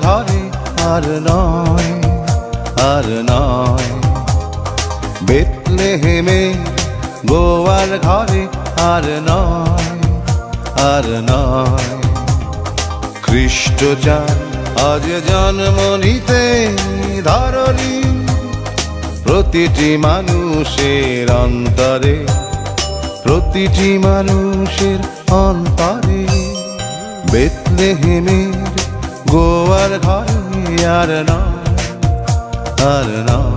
ঘরে আর নয়, আর নয়। বেথলেহেমে গোয়াল ঘরে আর নয়, আর নয়। খ্রিস্ট চান আজ জন্ম নিতে ধরণী প্রতিটি মানুষের অন্তরে, প্রতিটি মানুষের অন্তরে। বেথলেহেমের গোয়াল ঘরে আর নয়, আর নয়।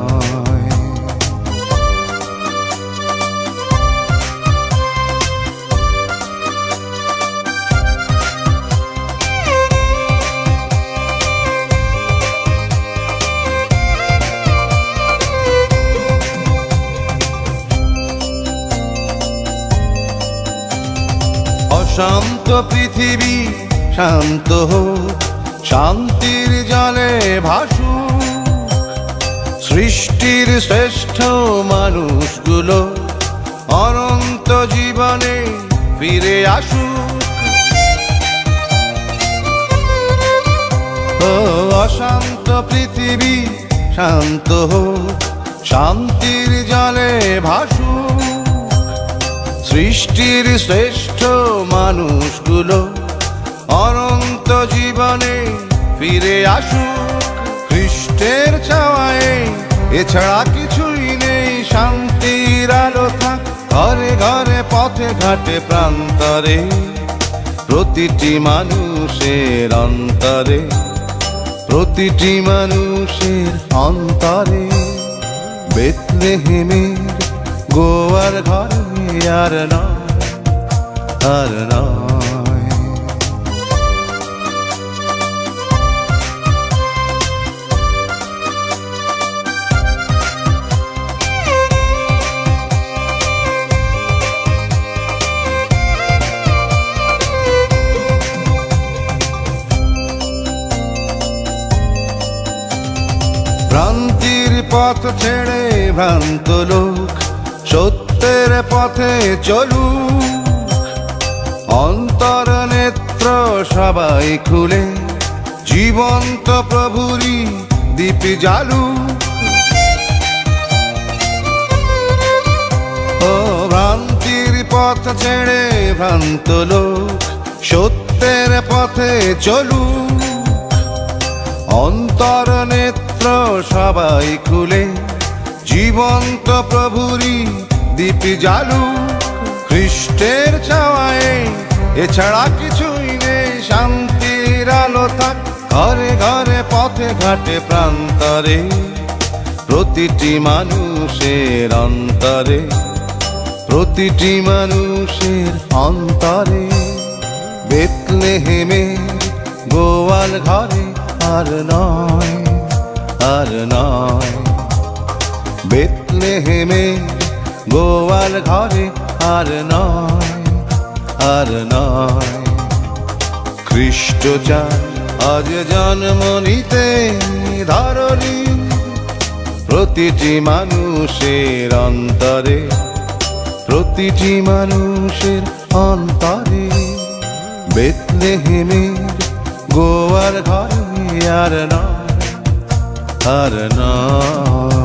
অশান্ত পৃথিবী শান্ত হোক, শান্তির জলে ভাসুক। সৃষ্টির শ্রেষ্ঠ মানুষগুলো অনন্ত জীবনে ফিরে আসুক। ও অশান্ত পৃথিবী শান্ত হোক, শান্তির জলে ভাসুক। সৃষ্টির শ্রেষ্ঠ মানুষগুলো অনন্ত জীবনে ফিরে আসুক। খ্রিস্টের চাওয়ায় এছাড়া কিছুই নেই, শান্তির আলো থাক ঘরে ঘরে পথে ঘাটে প্রান্তরে, প্রতিটি মানুষের অন্তরে, প্রতিটি মানুষের অন্তরে। বেথলেহেমের গোয়াল ঘরে আর নয়, আর নয়। ভ্রান্তির পথ ছেড়ে ভ্রান্ত লোক সত্যের পথে চলুক। অন্তর নেত্র সবাই খুলে জীবন্ত প্রভুরই দীপ জ্বালুক। ও ভ্রান্তির পথ ছেড়ে ভ্রান্ত লোক সত্যের পথে চলুক। অন্তর নেত্র সবাই খুলে জীবন্ত প্রভুরই দীপ জ্বালুক। খ্রিস্টের চাওয়ায় এছাড়া কিছুই নেই, শান্তির আলো থাক ঘরে ঘরে পথে ঘাটে প্রান্তরে, প্রতিটি মানুষের অন্তরে, প্রতিটি মানুষের অন্তরে। বেথলেহেমের গোয়াল ঘরে আর নয়, আর নয়। বেথলেহেমের গোয়াল ঘরে আর নয়, আর নয়। খ্রিস্ট চান আজ জন্ম নিতে ধরণী প্রতিটি মানুষের অন্তরে, প্রতিটি মানুষের অন্তরে। বেথলেহেমের গোয়াল ঘরে আর নয়, আর নয়।